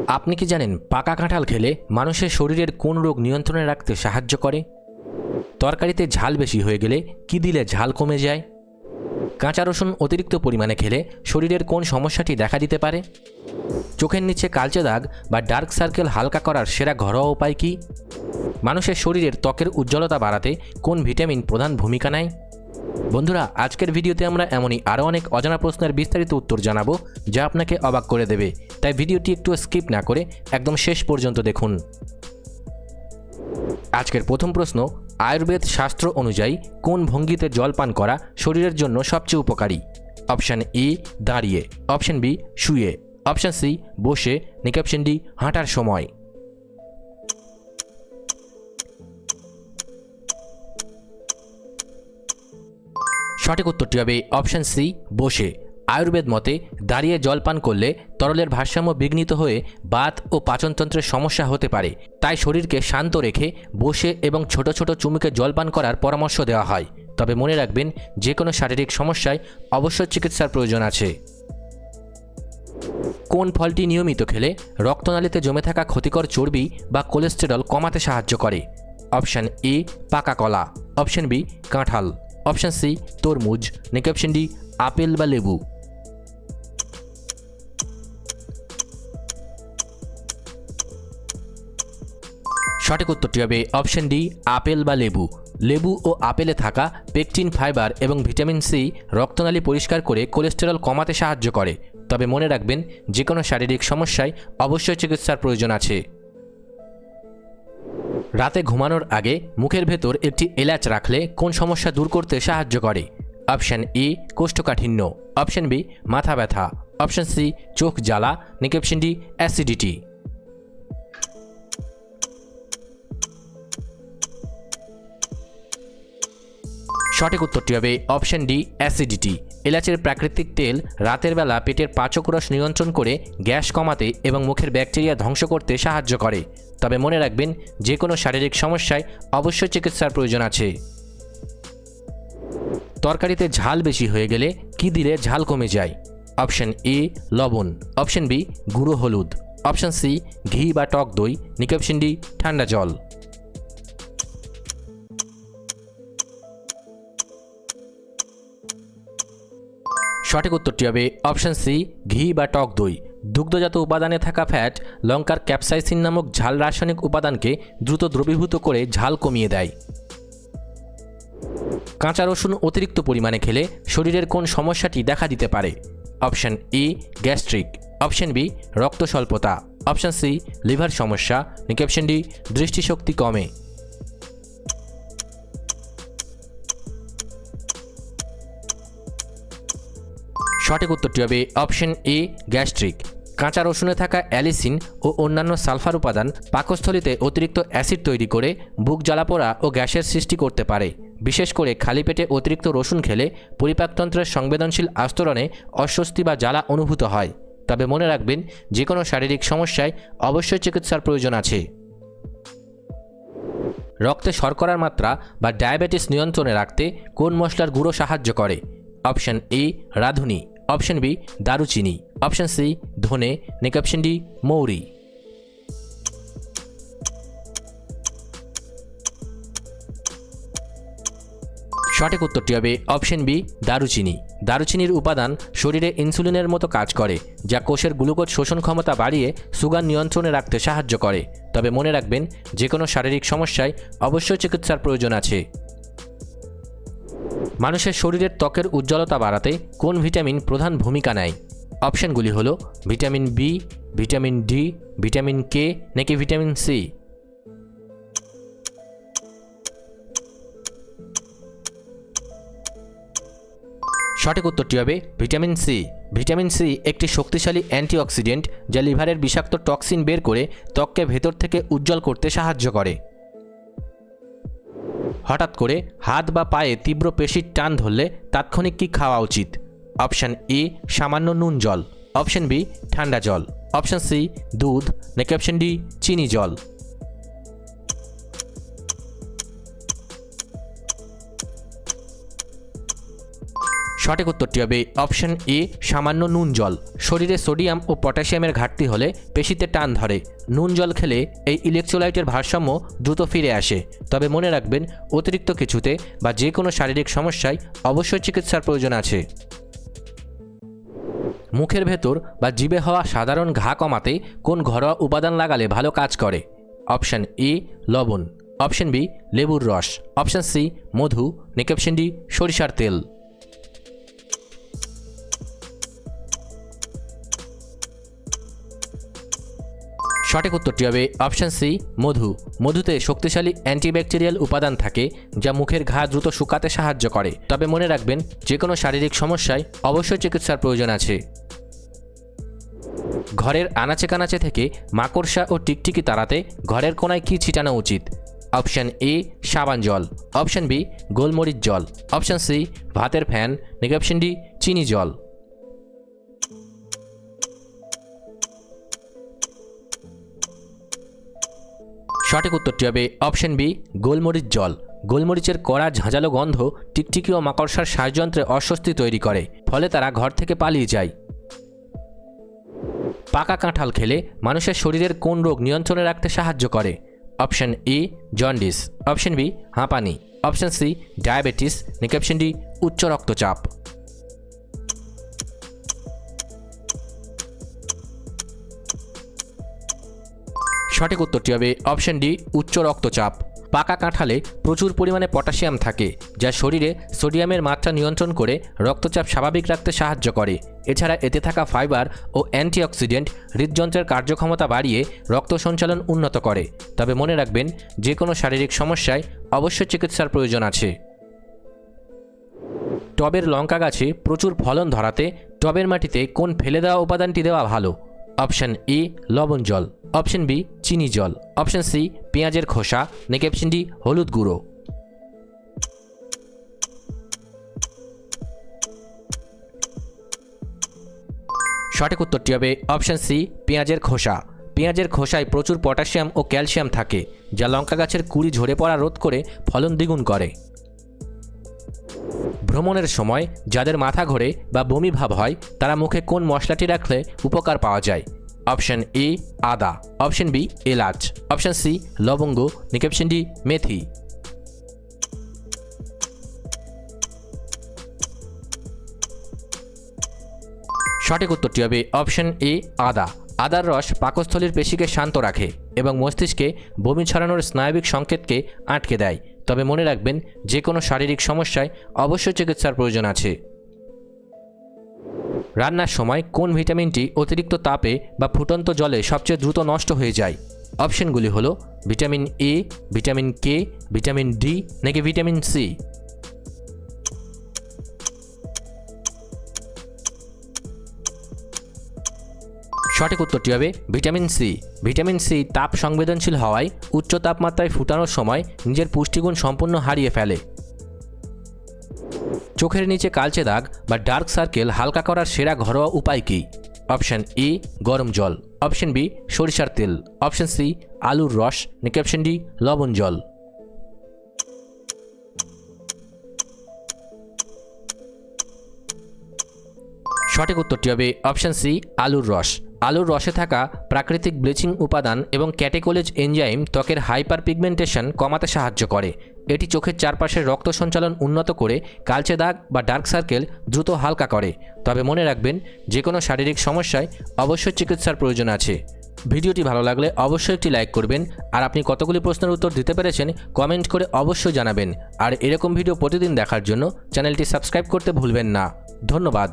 আপনি কি জানেন পাকা কাঁঠাল খেলে মানুষের শরীরের কোন রোগ নিয়ন্ত্রণে রাখতে সাহায্য করে? তরকারিতে ঝাল বেশি হয়ে গেলে কি দিলে ঝাল কমে যায়? কাঁচা রসুন অতিরিক্ত পরিমাণে খেলে শরীরের কোন সমস্যাটি দেখা দিতে পারে? চোখের নিচে কালচে দাগ বা ডার্ক সার্কেল হালকা করার সেরা ঘরোয়া উপায় কী? মানুষের শরীরের ত্বকের উজ্জ্বলতা বাড়াতে কোন ভিটামিন প্রধান ভূমিকা নেয়? বন্ধুরা, আজকের ভিডিওতে আমরা এমনই আরও অনেক অজানা প্রশ্নের বিস্তারিত উত্তর জানাবো যা আপনাকে অবাক করে দেবে, তাই ভিডিওটি একটু স্কিপ না করে একদম শেষ পর্যন্ত দেখুন। আজকের প্রথম প্রশ্ন, আয়ুর্বেদ শাস্ত্র অনুযায়ী কোন ভঙ্গিতে জল পান করা শরীরের জন্য সবচেয়ে উপকারী? অপশান এ দাঁড়িয়ে, অপশান বি শুয়ে, অপশান সি বসে, নাকি অপশান ডি হাঁটার সময়? সঠিক উত্তরটি হবে অপশান সি বসে। আয়ুর্বেদ মতে দাঁড়িয়ে জল পান করলে তরলের ভারসাম্য বিঘ্নিত হয়ে বাত ও পাচনতন্ত্রের সমস্যা হতে পারে, তাই শরীরকে শান্ত রেখে বসে এবং ছোট ছোট চুমুকে জল পান করার পরামর্শ দেওয়া হয়। তবে মনে রাখবেন, যে কোনো শারীরিক সমস্যায় অবশ্যই চিকিৎসার প্রয়োজন আছে। কোন ফলটি নিয়মিত খেলে রক্তনালীতে জমে থাকা ক্ষতিকর চর্বি বা কোলেস্টেরল কমাতে সাহায্য করে? অপশান এ পাকা কলা, অপশান বি কাঁঠাল, অপশান সি তরমুজ, নাকি অপশান ডি আপেল বা লেবু? সঠিক উত্তরটি হবে অপশান ডি আপেল বা লেবু। লেবু ও আপেলে থাকা পেকটিন, ফাইবার এবং ভিটামিন সি রক্তনালী পরিষ্কার করে কোলেস্টেরল কমাতে সাহায্য করে। তবে মনে রাখবেন, যে কোনো শারীরিক সমস্যায় অবশ্যই চিকিৎসার প্রয়োজন আছে। রাতে ঘুমানোর আগে মুখের ভেতর একটি এলাচ রাখলে কোন সমস্যা দূর করতে সাহায্য করে? অপশান এ কোষ্ঠকাঠিন্য, অপশান বি মাথা ব্যথা, অপশান সি চোখ জ্বালা, নাকি অপশান ডি অ্যাসিডিটি? সঠিক উত্তরটি হবে অপশান ডি অ্যাসিডিটি। এলাচের প্রাকৃতিক তেল রাতের বেলা পেটের পাচক রস নিয়ন্ত্রণ করে গ্যাস কমাতে এবং মুখের ব্যাকটেরিয়া ধ্বংস করতে সাহায্য করে। তবে মনে রাখবেন, যে কোনো শারীরিক সমস্যায় অবশ্যই চিকিৎসার প্রয়োজন আছে। তরকারিতে ঝাল বেশি হয়ে গেলে কি দিলে ঝাল কমে যায়? অপশান এ লবণ, অপশান বি গুঁড়ো হলুদ, অপশান সি ঘি বা টক দই, নাকি অপশান ডি ঠান্ডা জল? সঠিক উত্তরটি হবে অপশান সি ঘি বা টক দই। দুগ্ধজাত উপাদানে থাকা ফ্যাট লঙ্কার ক্যাপসাইসিন নামক ঝাল রাসায়নিক উপাদানকে দ্রুত দ্রবীভূত করে ঝাল কমিয়ে দেয়। কাঁচা রসুন অতিরিক্ত পরিমাণে খেলে শরীরের কোন সমস্যাটি দেখা দিতে পারে? Option A gastric, option B রক্ত স্বল্পতা, অপশান সি লিভার সমস্যা, নাকি অপশান ডি দৃষ্টিশক্তি কমে? সঠিক উত্তরটি হবে অপশান এ গ্যাস্ট্রিক। কাঁচা রসুনে থাকা অ্যালিসিন ও অন্যান্য সালফার উপাদান পাকস্থলীতে অতিরিক্ত অ্যাসিড তৈরি করে বুক জ্বালাপোড়া ও গ্যাসের সৃষ্টি করতে পারে। বিশেষ করে খালি পেটে অতিরিক্ত রসুন খেলে পরিপাকতন্ত্রের সংবেদনশীল আস্তরণে অস্বস্তি বা জ্বালা অনুভূত হয়। তবে মনে রাখবেন, যে কোনো শারীরিক সমস্যায় অবশ্যই চিকিৎসার প্রয়োজন আছে। রক্তে শর্করার মাত্রা বা ডায়াবেটিস নিয়ন্ত্রণে রাখতে কোন মশলার গুঁড়ো সাহায্য করে? অপশান এ রাঁধুনি, অপশান বি দারুচিনি, অপশান সি ধনে, নাকি অপশান ডি মৌরি? সঠিক উত্তরটি হবে অপশান বি দারুচিনি। দারুচিনির উপাদান শরীরে ইনসুলিনের মতো কাজ করে, যা কোষের গ্লুকোজ শোষণ ক্ষমতা বাড়িয়ে সুগার নিয়ন্ত্রণে রাখতে সাহায্য করে। তবে মনে রাখবেন, যে কোনো শারীরিক সমস্যায় অবশ্যই চিকিৎসার প্রয়োজন আছে। মানুষের শরীরের ত্বকের উজ্জ্বলতা বাড়াতে কোন ভিটামিন প্রধান ভূমিকা নেয়? অপশানগুলি হলো vitamin B, vitamin D, vitamin K, নাকি ভিটামিন সি? সঠিক উত্তরটি হবে ভিটামিন সি। ভিটামিন সি একটি শক্তিশালী অ্যান্টিঅক্সিডেন্ট যা লিভারের বিষাক্ত টক্সিন বের করে ত্বককে ভেতর থেকে উজ্জ্বল করতে সাহায্য করে। হঠাৎ করে হাত বা পায়ে তীব্র পেশির টান ধরলে তাৎক্ষণিক কী খাওয়া উচিত? অপশান এ সামান্য নুন জল, অপশান বি ঠান্ডা জল, অপশান সি দুধ, নাকি অপশান ডি চিনি জল? সঠিক উত্তরটি হবে অপশন এ সামান্য নুন জল। শরীরে সোডিয়াম ও পটাশিয়ামের ঘাটতি হলে পেশিতে টান ধরে। নুন জল খেলে এই ইলেকট্রোলাইটের ভারসাম্য দ্রুত ফিরে আসে। তবে মনে রাখবেন, অতিরিক্ত কিছুতে বা যে কোনো শারীরিক সমস্যায় অবশ্যই চিকিৎসার প্রয়োজন আছে। মুখের ভেতর বা জিভে হওয়া সাধারণ ঘা কমাতে কোন ঘরোয়া উপাদান লাগালে ভালো কাজ করে? অপশন এ লবণ, অপশন বি লেবুর রস, অপশন সি মধু, নাকি অপশন ডি সরিষার তেল। সঠিক উত্তরটি হবে অপশন সি মধু। মধুতে শক্তিশালী অ্যান্টিব্যাকটেরিয়াল উপাদান থাকে যা মুখের ঘা দ্রুত শুকাতে সাহায্য করে। তবে মনে রাখবেন, যে কোনো শারীরিক সমস্যায় অবশ্যই চিকিৎসার প্রয়োজন আছে। ঘরের আনাচে কানাচে থেকে মাকড়সা ও টিকটিকি তাড়াতে ঘরের কোনায় কী ছিটানো উচিত? অপশন এ সাবান জল, অপশন বি গোলমরিচ জল, অপশন সি ভাতের ফ্যান, নাকি অপশন ডি চিনি জল। সঠিক উত্তরটি হবে অপশন বি গোলমরিচ জল। গোলমরিচের কড়া ঝাঁঝালো গন্ধ টিকটিকি ও মাকড়সার শ্বাসযন্ত্রে অস্বস্তি তৈরি করে, ফলে তারা ঘর থেকে পালিয়ে যায়। পাকা কাঁঠাল খেলে মানুষের শরীরের কোন রোগ নিয়ন্ত্রণে রাখতে সাহায্য করে? Option A jaundice, option B হাঁপানি, অপশন সি ডায়াবেটিস, নাকি অপশন ডি উচ্চ রক্তচাপ। সঠিক উত্তরটি হবে অপশন ডি উচ্চ রক্তচাপ। পাকা কাঁঠালে প্রচুর পরিমাণে পটাশিয়াম থাকে, যা শরীরে সোডিয়ামের মাত্রা নিয়ন্ত্রণ করে রক্তচাপ স্বাভাবিক রাখতে সাহায্য করে। এছাড়া এতে থাকা ফাইবার ও অ্যান্টিঅক্সিডেন্ট হৃদযন্ত্রের কার্যক্ষমতা বাড়িয়ে রক্ত সঞ্চালন উন্নত করে। তবে মনে রাখবেন, যে কোনো শারীরিক সমস্যায় অবশ্যই চিকিৎসার প্রয়োজন আছে। টবের লঙ্কা গাছে প্রচুর ফলন ধরাতে টবের মাটিতে কোন ফেলে দেওয়া উপাদানটি দেওয়া ভালো? অপশন এ লবণ জল, অপশন বি চিনি জল, অপশন সি পেঁয়াজের খোসা, নাকি অপশন ডি হলুদ গুঁড়ো। সঠিক উত্তরটি হবে অপশন সি পেঁয়াজের খোসা। পেঁয়াজের খোসায় প্রচুর পটাশিয়াম ও ক্যালসিয়াম থাকে, যা লঙ্কা গাছের কুঁড়ি ঝরে পড়া রোধ করে ফলন দ্বিগুণ করে। ভ্রমণের সময় যাদের মাথা ঘোরে বা বমি ভাব হয়, তারা মুখে কোন মশলাটি রাখলে উপকার পাওয়া যায়? অপশন এ আদা, অপশন বি এলাচ, অপশন সি লবঙ্গ, নাকি অপশন ডি মেথি। সঠিক উত্তরটি হবে অপশন এ আদা। আদার রস পাকস্থলীর পেশিকে শান্ত রাখে এবং মস্তিষ্কে বমি ছড়ানোর স্নায়বিক সংকেতকে আটকে দেয়। তবে মনে রাখবেন, যে কোনো শারীরিক সমস্যায় অবশ্যই চিকিৎসার প্রয়োজন আছে। রান্নার সময় কোন ভিটামিনটি অতিরিক্ত তাপে বা ফুটন্ত জলে সবচেয়ে দ্রুত নষ্ট হয়ে যায়? অপশনগুলি হলো vitamin A, vitamin K, vitamin D, নাকি ভিটামিন সি। সঠিক উত্তরটি হবে ভিটামিন সি। ভিটামিন সি তাপ সংবেদনশীল হওয়ায় উচ্চ তাপমাত্রায় ফুটানোর সময় নিজের পুষ্টিগুণ সম্পূর্ণ হারিয়ে ফেলে। চোখের নিচে কালচে দাগ বা ডার্ক সার্কেল হালকা করার সেরা ঘরোয়া উপায় কী? অপশন এ গরম জল, অপশন বি সরিষার তেল, অপশন সি আলুর রস, নাকি অপশন ডি লবণ জল। সঠিক উত্তরটি হবে অপশন সি আলুর রস। আলুর রসে থাকা প্রাকৃতিক ব্লিচিং উপাদান এবং ক্যাটেকোলেজ এনজাইম ত্বকের হাইপার পিগমেন্টেশন কমাতে সাহায্য করে। এটি চোখের চারপাশের রক্ত সঞ্চালন উন্নত করে কালচে দাগ বা ডার্ক সার্কেল দ্রুত হালকা করে। তবে মনে রাখবেন, যে কোনো শারীরিক সমস্যায় অবশ্যই চিকিৎসার প্রয়োজন আছে। ভিডিওটি ভালো লাগলে অবশ্যই একটি লাইক করবেন, আর আপনি কতগুলি প্রশ্নের উত্তর দিতে পেরেছেন কমেন্ট করে অবশ্যই জানাবেন। আর এরকম ভিডিও প্রতিদিন দেখার জন্য চ্যানেলটি সাবস্ক্রাইব করতে ভুলবেন না। ধন্যবাদ।